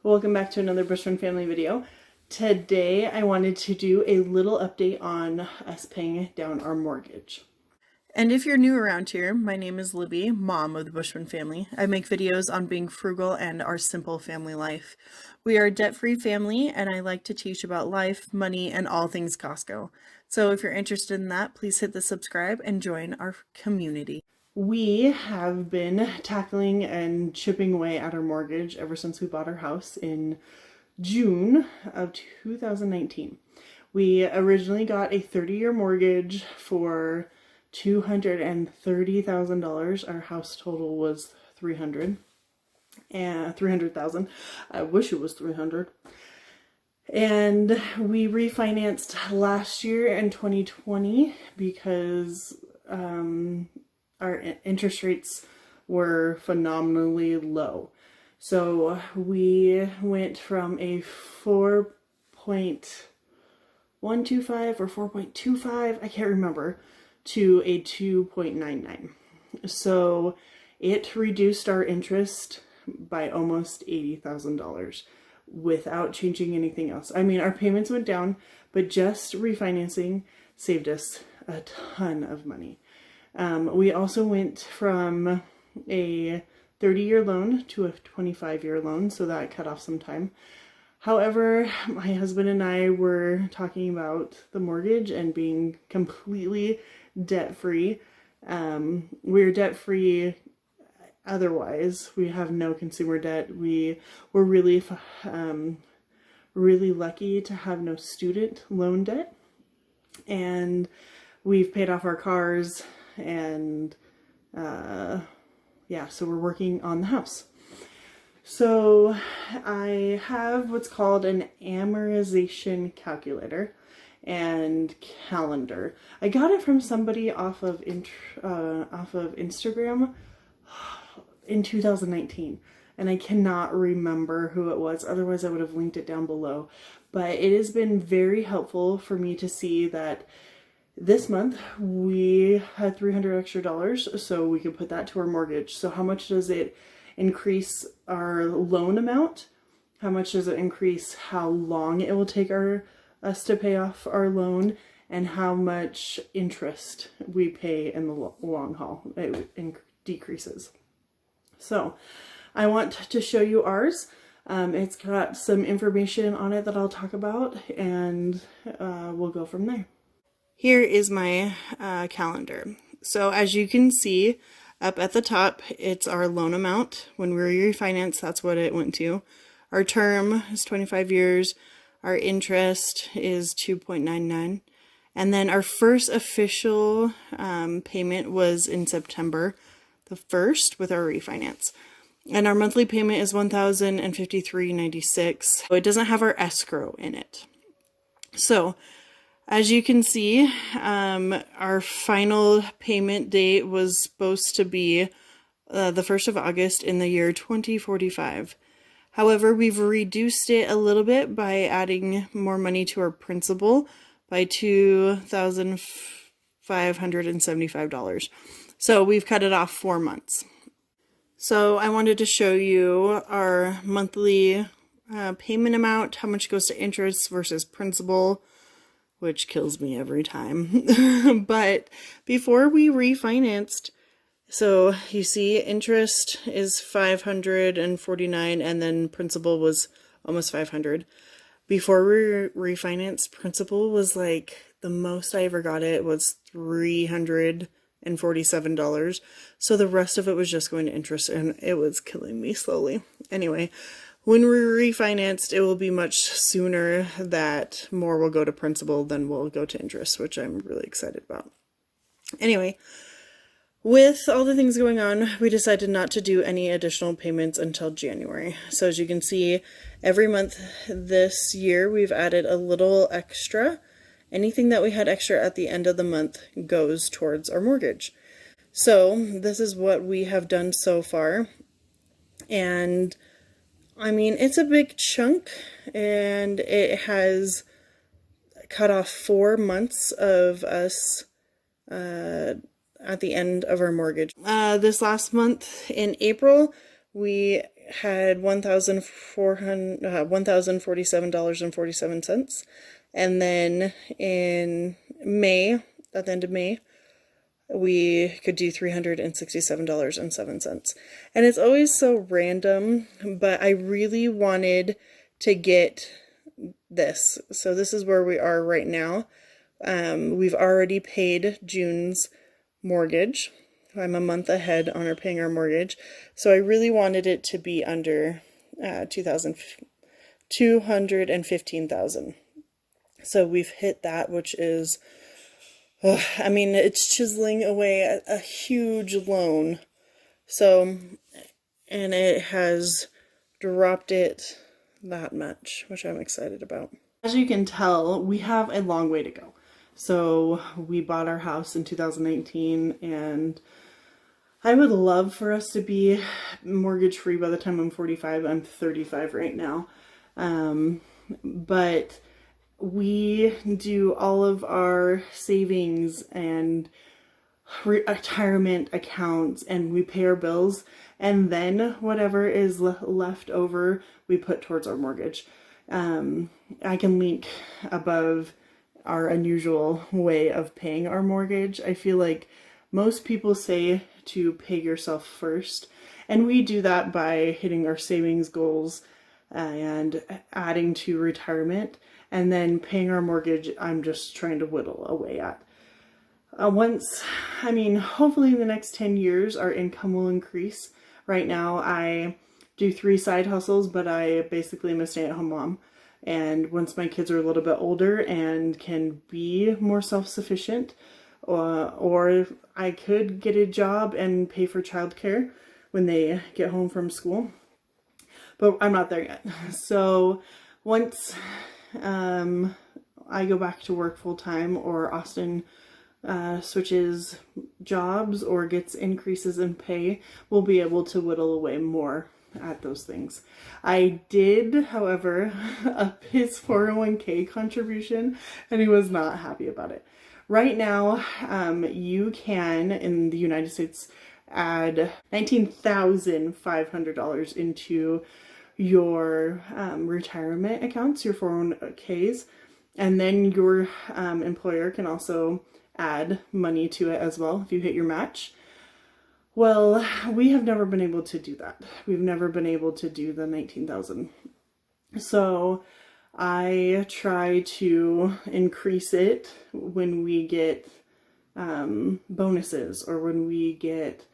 Welcome back to another Bushman family video. Today I wanted to do a little update on us paying down our mortgage. And if you're new around here, my name is Libby, mom of the Bushman family. I make videos on being frugal and our simple family life. We are a debt-free family and I like to teach about life, money, and all things Costco. So if you're interested in that, please hit the subscribe and join our community. We have been tackling and chipping away at our mortgage ever since we bought our house in June of 2019. We originally got a 30-year mortgage for $230,000. Our house total was $300,000. I wish it was $300,000. And we refinanced last year in 2020 because our interest rates were phenomenally low. So we went from a 4.125 or 4.25, I can't remember, to a 2.99. So it reduced our interest by almost $80,000 without changing anything else. I mean, our payments went down, but just refinancing saved us a ton of money. We also went from a 30-year loan to a 25-year loan, so that cut off some time. However, my husband and I were talking about the mortgage and being completely debt-free. We're debt-free otherwise. We have no consumer debt. We were really lucky to have no student loan debt. And we've paid off our cars and yeah, so we're working on the house. So I have what's called an amortization calculator and calendar. I got it from somebody off of Instagram in 2019, and I cannot remember who it was. Otherwise, I would have linked it down below. But it has been very helpful for me to see that this month we had $300 extra, so we could put that to our mortgage. So how much does it increase our loan amount? How much does it increase how long it will take us to pay off our loan? And how much interest we pay in the long haul? It decreases. So I want to show you ours. It's got some information on it that I'll talk about, and we'll go from there. Here is my calendar. So as you can see up at the top, it's our loan amount. When we refinance, that's what it went to. Our term is 25 years. Our interest is 2.99. And then our first official payment was in September the 1st with our refinance. And our monthly payment is $1,053.96. So it doesn't have our escrow in it. So as you can see, our final payment date was supposed to be the 1st of August in the year 2045. However, we've reduced it a little bit by adding more money to our principal by $2,575. So we've cut it off 4 months. So I wanted to show you our monthly payment amount, how much goes to interest versus principal, which kills me every time. But before we refinanced, so you see interest is $549 and then principal was almost $500. Before we refinanced, principal was like, the most I ever got it was $347. So the rest of it was just going to interest, and it was killing me slowly. Anyway, when we refinanced, it will be much sooner that more will go to principal than will go to interest, which I'm really excited about. Anyway, with all the things going on, we decided not to do any additional payments until January. So as you can see, every month this year, we've added a little extra. Anything that we had extra at the end of the month goes towards our mortgage. So this is what we have done so far. And I mean, it's a big chunk, and it has cut off 4 months of us at the end of our mortgage. This last month in April, we had $1,047.47. And then in May, at the end of May, we could do $367.07. And it's always so random, but I really wanted to get this. So this is where we are right now. We've already paid June's mortgage. I'm a month ahead on paying our mortgage. So I really wanted it to be under $215,000. So we've hit that, which is, I mean, it's chiseling away a huge loan. So, and it has dropped it that much, which I'm excited about. As you can tell, we have a long way to go. So we bought our house in 2019, and I would love for us to be mortgage free by the time I'm 45. I'm 35 right now. But we do all of our savings and retirement accounts, and we pay our bills, and then whatever is left over we put towards our mortgage. I can link above our unusual way of paying our mortgage. I feel like most people say to pay yourself first, and we do that by hitting our savings goals and adding to retirement, and then paying our mortgage I'm just trying to whittle away at. Hopefully in the next 10 years our income will increase. Right now I do 3 side hustles, but I basically am a stay-at-home mom. And once my kids are a little bit older and can be more self-sufficient, or I could get a job and pay for childcare when they get home from school. But I'm not there yet. So once I go back to work full-time, or Austin switches jobs or gets increases in pay, we'll be able to whittle away more at those things. I did, however, up his 401k contribution, and he was not happy about it. Right now, you can, in the United States, add $19,500 into your retirement accounts, your 401ks, and then your employer can also add money to it as well if you hit your match. Well, we have never been able to do that. We've never been able to do the 19,000. So I try to increase it when we get bonuses, or when we get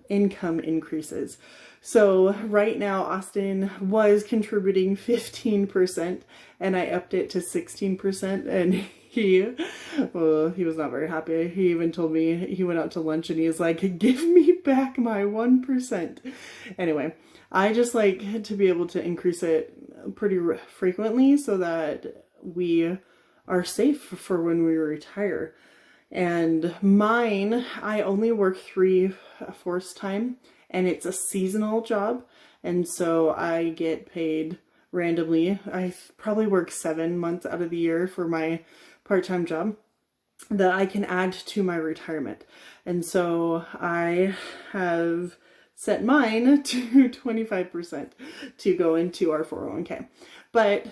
income increases. So right now Austin was contributing 15%, and I upped it to 16%, and he was not very happy. He even told me, he went out to lunch and he's like, give me back my 1%. Anyway, I just like to be able to increase it pretty frequently so that we are safe for when we retire. And mine, I only work 3/4 time, and it's a seasonal job, and so I get paid randomly. I probably work 7 months out of the year for my part-time job that I can add to my retirement. And so I have set mine to 25% to go into our 401k. But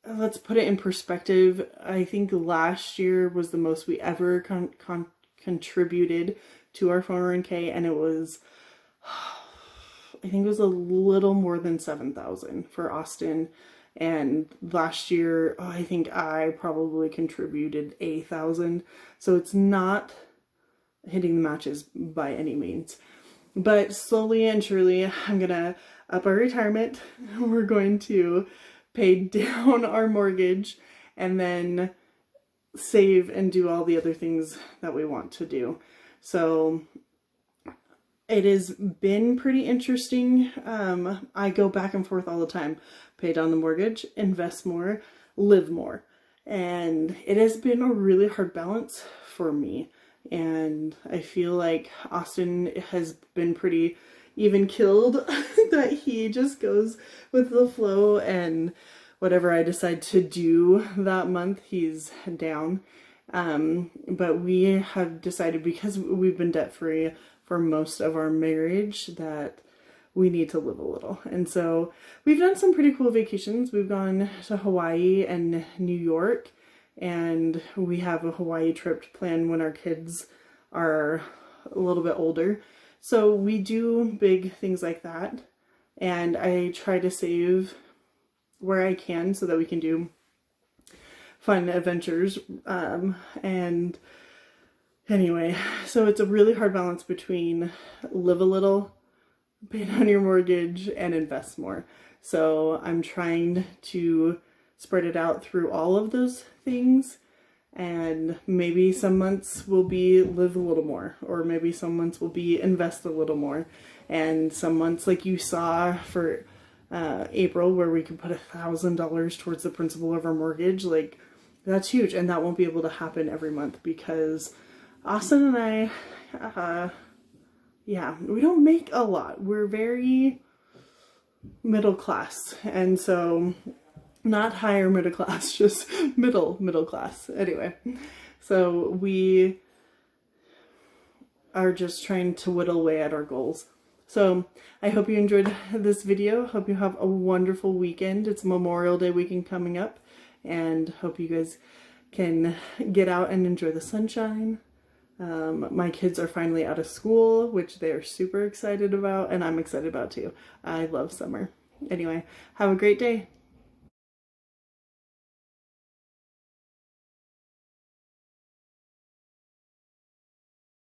let's put it in perspective. I think last year was the most we ever contributed to our 401k, and it was, I think it was a little more than 7,000 for Austin. And last year, I think I probably contributed 8,000. So it's not hitting the matches by any means. But slowly and surely, I'm going to up our retirement. We're going to pay down our mortgage, and then save and do all the other things that we want to do. So it has been pretty interesting. I go back and forth all the time. Pay down the mortgage, invest more, live more. And it has been a really hard balance for me. And I feel like Austin has been pretty even killed that he just goes with the flow, and whatever I decide to do that month, he's down. But we have decided, because we've been debt free for most of our marriage, that we need to live a little. And so we've done some pretty cool vacations. We've gone to Hawaii and New York, and we have a Hawaii trip planned when our kids are a little bit older. So we do big things like that, and I try to save where I can so that we can do fun adventures. And anyway, so it's a really hard balance between live a little, pay down your mortgage, and invest more. So I'm trying to spread it out through all of those things. And maybe some months will be live a little more, or maybe some months will be invest a little more. And some months, like you saw for April, where we could put $1,000 towards the principal of our mortgage, like that's huge. And that won't be able to happen every month because Austin and I, we don't make a lot. We're very middle class. And so not higher middle class, just middle class. Anyway, so we are just trying to whittle away at our goals. So I hope you enjoyed this video. Hope you have a wonderful weekend. It's Memorial Day weekend coming up, and hope you guys can get out and enjoy the sunshine. My kids are finally out of school, which they are super excited about, and I'm excited about too. I love summer. Anyway, have a great day.